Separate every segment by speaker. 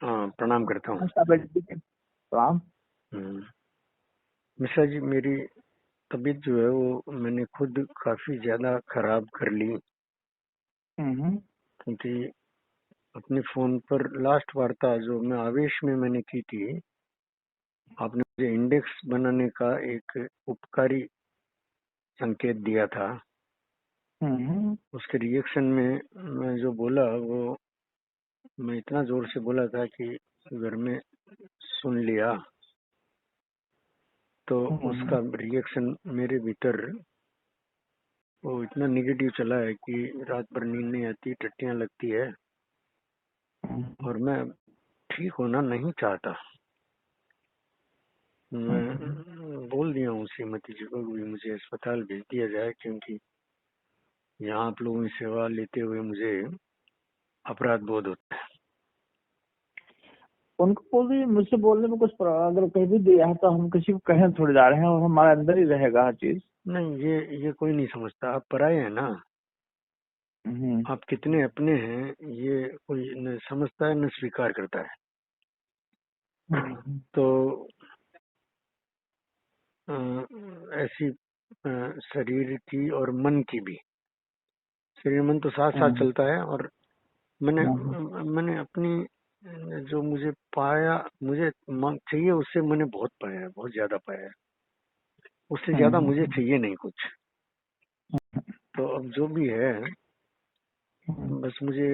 Speaker 1: हाँ, प्रणाम करता हूँ।
Speaker 2: नमस्कार बेटे जी। प्रणाम।
Speaker 1: मिश्रा जी, मेरी तबीयत जो है वो मैंने खुद काफी ज्यादा खराब कर ली, क्योंकि अपने फोन पर लास्ट वार्ता जो मैं आवेश में मैंने की थी, आपने मुझे इंडेक्स बनाने का एक उपकारी संकेत दिया था। उसके रिएक्शन में मैं जो बोला वो मैं इतना जोर से बोला था कि घर में सुन लिया, तो उसका रिएक्शन मेरे भीतर वो इतना निगेटिव चला है कि रात भर नींद नहीं आती, टट्टियां लगती है, और मैं ठीक होना नहीं चाहता। मैं बोल दिया हूँ श्रीमती जी को भी मुझे अस्पताल भेज दिया जाए, क्योंकि यहाँ आप लोगों की सेवा लेते हुए मुझे अपराध बोध होता है।
Speaker 2: उनको बोलिए, मुझसे बोलने में कुछ अगर कहीं भी दिया है तो हम किसी को कहें थोड़ी जा रहे हैं, और हमारे अंदर ही रहेगा हर चीज।
Speaker 1: नहीं, ये कोई नहीं समझता। आप पराये हैं ना, आप कितने अपने हैं ये कोई न समझता है न स्वीकार करता है। तो ऐसी शरीर की और मन की भी, शरीर मन तो साथ साथ चलता है। और मैंने अपनी जो मुझे पाया, मुझे चाहिए उससे मैंने बहुत पाया है, बहुत ज्यादा पाया है। उससे ज्यादा मुझे चाहिए नहीं कुछ। तो अब जो भी है, बस मुझे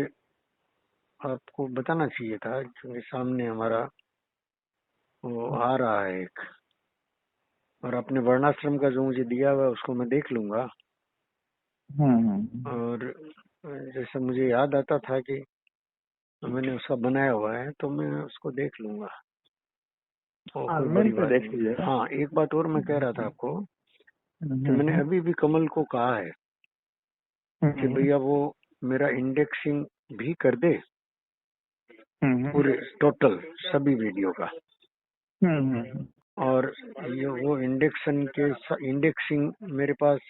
Speaker 1: आपको बताना चाहिए था, क्योंकि सामने हमारा वो आ रहा है एक, और अपने वर्णाश्रम का जो मुझे दिया हुआ है उसको मैं देख लूंगा। और जैसे मुझे याद आता था कि मैंने उसका बनाया हुआ है, तो मैं उसको देख लूंगा, और कोई बड़ी बात
Speaker 2: देख
Speaker 1: नहीं।
Speaker 2: लीजिएगा।
Speaker 1: हाँ, एक बात और मैं कह रहा था आपको कि मैंने अभी भी कमल को कहा है कि भैया वो मेरा इंडेक्सिंग भी कर दे, पूरे टोटल सभी वीडियो का। और ये वो इंडेक्सिंग मेरे पास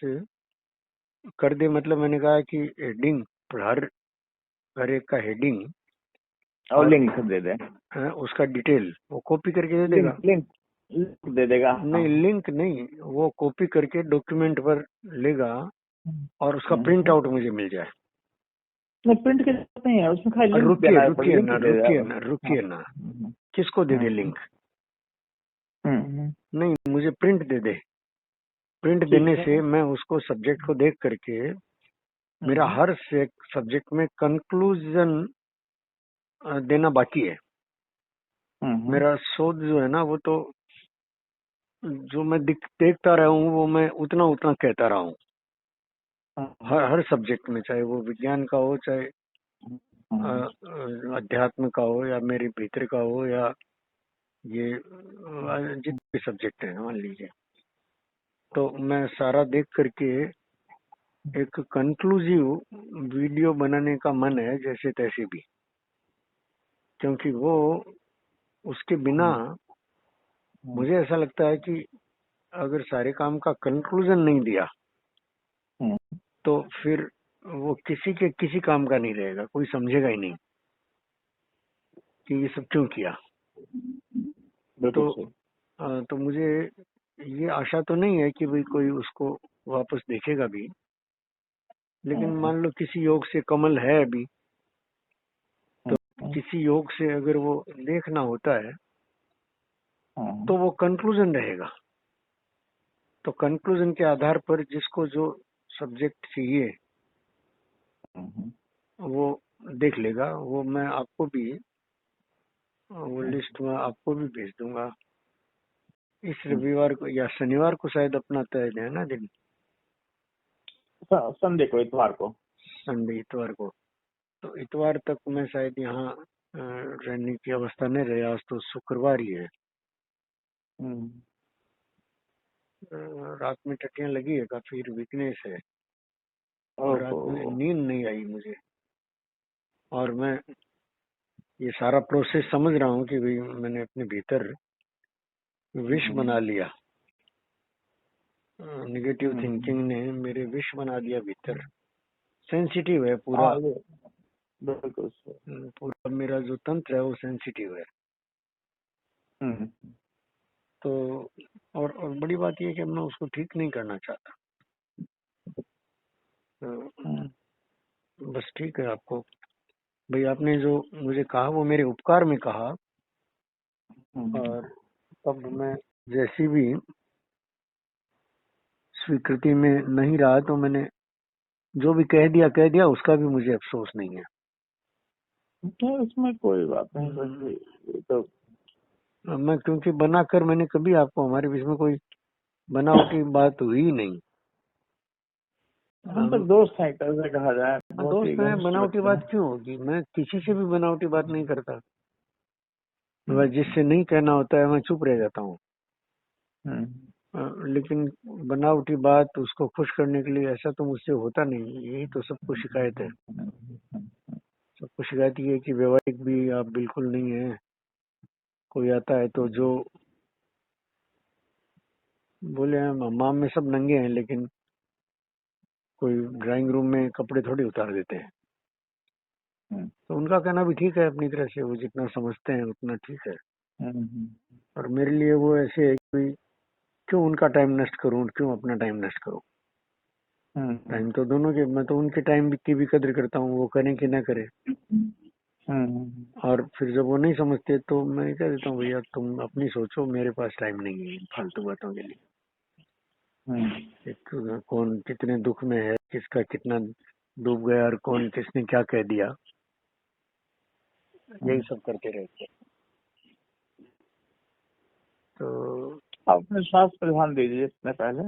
Speaker 1: कर दे, मतलब मैंने कहा कि हेडिंग, हर एक का हेडिंग
Speaker 2: और लिंक दे दे।
Speaker 1: उसका डिटेल वो कॉपी करके दे देगा।
Speaker 2: लिंक दे देगा।
Speaker 1: नहीं, लिंक नहीं, वो कॉपी करके डॉक्यूमेंट पर लेगा और उसका प्रिंट आउट मुझे मिल जाए।
Speaker 2: नहीं, प्रिंट के जरूरत नहीं है, उसमें खाली लिंक देना है, लिंक दे देगा।
Speaker 1: रुकिए ना, किसको दे दे लिंक? नहीं, मुझे प्रिंट दे दे। प्रिंट देने से मैं उसको सब्जेक्ट को देख करके मेरा हर सब्जेक्ट में कंक्लूजन देना बाकी है। मेरा शोध जो है ना, वो तो जो मैं देखता रहा हूँ वो मैं उतना उतना कहता रहा हूँ, हर सब्जेक्ट में, चाहे वो विज्ञान का हो, चाहे अध्यात्म का हो, या मेरे भीतर का हो, या ये जितने सब्जेक्ट है मान लीजिए, तो मैं सारा देख करके एक कंक्लूसिव वीडियो बनाने का मन है, जैसे तैसे भी। क्योंकि वो उसके बिना मुझे ऐसा लगता है कि अगर सारे काम का कंक्लूजन नहीं दिया तो फिर वो किसी काम का नहीं रहेगा, कोई समझेगा ही नहीं कि ये सब क्यों किया। तो मुझे ये आशा तो नहीं है कि भाई कोई उसको वापस देखेगा भी, लेकिन मान लो किसी योग से कमल है अभी, तो किसी योग से अगर वो देखना होता है तो वो कंक्लूजन रहेगा। तो कंक्लूजन के आधार पर जिसको जो सब्जेक्ट चाहिए वो देख लेगा। वो मैं आपको भी वो लिस्ट में आपको भी भेज दूंगा। इस रविवार को या शनिवार को शायद अपना तय है ना दिन,
Speaker 2: संडे को, इतवार को।
Speaker 1: संडे, इतवार को। तो इतवार तक मैं शायद यहाँ रहने की अवस्था नहीं रहे। आज तो शुक्रवार ही है। रात में टट्टियां लगी है, काफी वीकनेस है, और रात में नींद नहीं आई मुझे। और मैं ये सारा प्रोसेस समझ रहा हूँ कि भाई मैंने अपने भीतर विष बना लिया। निगेटिव थिंकिंग ने मेरे विष बना दिया भीतर। सेंसिटिव है पूरा,
Speaker 2: बिल्कुल सर।
Speaker 1: पूरा मेरा जो तंत्र है वो सेंसिटिव है।
Speaker 2: हम्म,
Speaker 1: तो और बड़ी बात यह है कि मैं उसको ठीक नहीं करना चाहता।
Speaker 2: हम्म,
Speaker 1: बस ठीक है, आपको भाई आपने जो मुझे कहा वो मेरे उपकार में कहा, और तब मैं जैसी भी स्वीकृति में नहीं रहा तो मैंने जो भी कह दिया, उसका भी मुझे अफसोस नहीं है।
Speaker 2: तो इसमें कोई बात नहीं सर, ये तो
Speaker 1: मैं क्योंकि बनाकर मैंने कभी आपको, हमारे बीच में कोई बनावटी बात हुई ही नहीं।
Speaker 2: हम तो दोस्त हैं, कैसे कहा जाए, बहुत ही
Speaker 1: दोस्त में
Speaker 2: घनिष्ठ
Speaker 1: बनावटी
Speaker 2: व्यक्ति
Speaker 1: बात
Speaker 2: हैं।
Speaker 1: क्यों होगी? मैं किसी से भी बनावटी बात नहीं करता। मैं जिससे नहीं कहना होता है मैं चुप रह जाता हूँ। लेकिन बनावटी बात उसको खुश करने के लिए ऐसा तो मुझसे होता नहीं। यही तो सबको शिकायत है। सबको शिकायत ये है कि व्यवहारिक भी आप बिल्कुल नहीं है। कोई आता है तो जो बोले हम हमाम में सब नंगे हैं, लेकिन कोई ड्राइंग रूम में कपड़े थोड़ी उतार देते हैं। तो उनका कहना भी ठीक है अपनी तरह से, वो जितना समझते हैं उतना ठीक है। और मेरे लिए वो ऐसे है कि क्यों उनका टाइम नष्ट करूं, क्यों अपना टाइम नष्ट करूं। टाइम तो दोनों के, मैं तो उनके टाइम की भी कदर करता हूँ, वो करें कि ना करें। और फिर जब वो नहीं समझते तो मैं कह देता हूँ भैया तुम अपनी सोचो, मेरे पास टाइम नहीं है इन फालतू बातों के लिए। कौन कितने दुख में है, किसका कितना डूब गया, और कौन किसने क्या कह दिया, यही सब करते रहते हैं। तो
Speaker 2: आप अपने स्वास्थ्य पर ध्यान दीजिए इसमें पहले,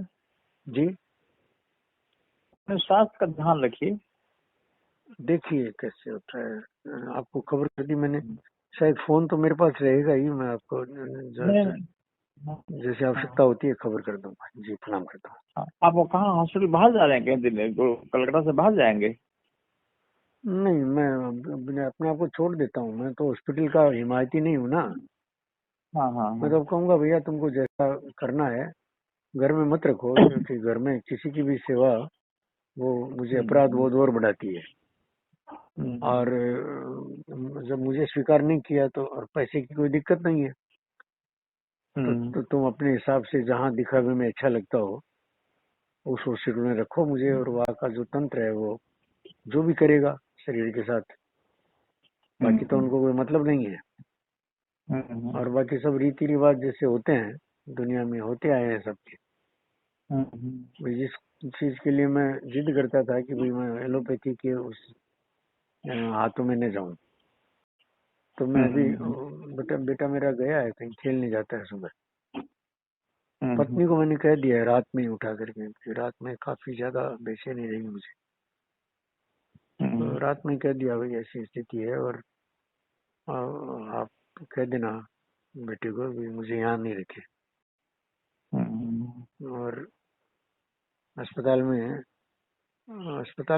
Speaker 1: जी
Speaker 2: अपने स्वास्थ्य का ध्यान रखिए।
Speaker 1: देखिए कैसे होता है। आपको खबर कर दी मैंने, शायद फोन तो मेरे पास रहेगा ही, मैं आपको जैसे आवश्यकता होती है खबर कर दूंगा। जी प्रणाम करता हूँ।
Speaker 2: आप वो कहाँ हॉस्पिटल बाहर जा रहे हैं कहीं दिन, कलकत्ता से बाहर जाएंगे?
Speaker 1: नहीं, मैं अपने आप को छोड़ देता हूँ। मैं तो हॉस्पिटल का हिमायती नहीं हूँ ना।
Speaker 2: हाँ हाँ
Speaker 1: मैं
Speaker 2: हाँ।
Speaker 1: तो कहूँगा भैया तुमको जैसा करना है घर में मत रखो, क्योंकि घर में किसी की भी सेवा वो मुझे अपराध बोध और बढ़ाती है। और जब मुझे स्वीकार नहीं किया तो, और पैसे की कोई दिक्कत नहीं है, तो तुम अपने हिसाब से जहाँ दिखावे में अच्छा लगता हो उस हॉस्पिटल में रखो मुझे। और वहाँ का जो तंत्र है वो जो भी करेगा शरीर के साथ, बाकी तो उनको कोई मतलब नहीं है। और बाकी सब रीति रिवाज जैसे होते हैं दुनिया में होते आए हैं सबके। भाई जिस चीज के लिए मैं जिद करता था कि भाई मैं एलोपैथी के उस हाथों में न जाऊं, तो मैं अभी बेटा मेरा गया है कहीं खेलने जाता है सुबह। पत्नी को मैंने कह दिया है रात में ही उठा करके, कि रात में काफी ज्यादा बेचैनी रही मुझे। तो रात में कह दिया भाई ऐसी स्थिति है, और आप कह देना बेटे को भी मुझे यहाँ नहीं रखे। और अस्पताल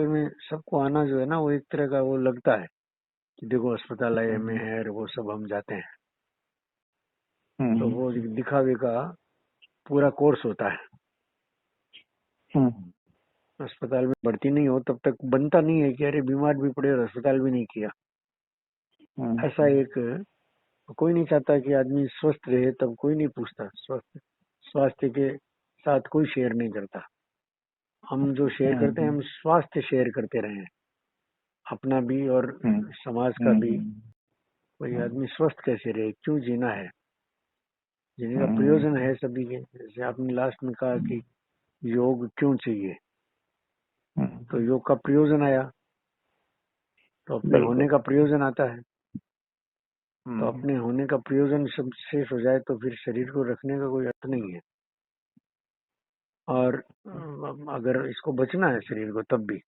Speaker 1: में सबको आना जो है ना, वो एक तरह का वो लगता है कि देखो अस्पताल में है और वो सब हम जाते हैं। तो वो दिखावे का पूरा कोर्स होता है। अस्पताल में भर्ती नहीं हो तब तक बनता नहीं है कि अरे बीमार भी पड़े और अस्पताल भी नहीं किया। ऐसा एक कोई नहीं चाहता कि आदमी स्वस्थ रहे, तब कोई नहीं पूछता। स्वास्थ्य के साथ कोई शेयर नहीं करता। हम जो शेयर करते हैं, हम स्वास्थ्य शेयर करते रहे हैं, अपना भी और समाज का भी। कोई आदमी स्वस्थ कैसे रहे, क्यों जीना है, जीने का प्रयोजन है सभी के। जैसे आपने लास्ट में कहा कि योग क्यों चाहिए, तो योग का प्रयोजन आया, तो अपने होने का प्रयोजन आता है। तो अपने होने का प्रयोजन सब शेष हो जाए तो फिर शरीर को रखने का कोई अर्थ नहीं है। और अगर इसको बचना है शरीर को तब भी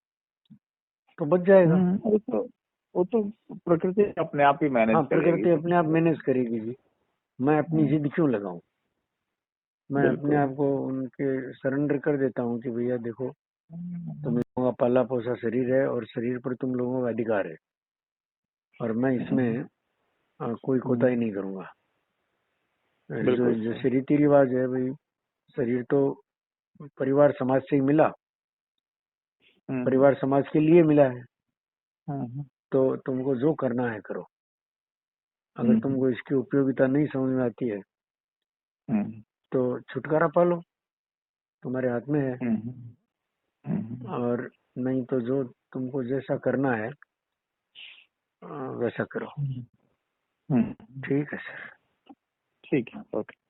Speaker 1: तो बच जाएगा।
Speaker 2: वो तो प्रकृति अपने आप ही मैनेज करेगी।
Speaker 1: प्रकृति अपने आप मैनेज करेगी जी। मैं अपनी जिद क्यों लगाऊं? मैं अपने आप को उनके सरेंडर कर देता हूँ कि भैया देखो तुम लोगों का पाला पोसा शरीर है और शरीर पर तुम लोगों का अधिकार है, और मैं इसमें कोई कोताही नहीं करूंगा। जो जैसे रीति रिवाज है भाई, शरीर तो परिवार समाज से ही मिला, परिवार समाज के लिए मिला है। तो तुमको जो करना है करो। अगर तुमको इसकी उपयोगिता नहीं समझ में आती है तो छुटकारा पालो, तुम्हारे हाथ में है। और नहीं तो जो तुमको जैसा करना है वैसा करो। ठीक है सर।
Speaker 2: ठीक है, ओके।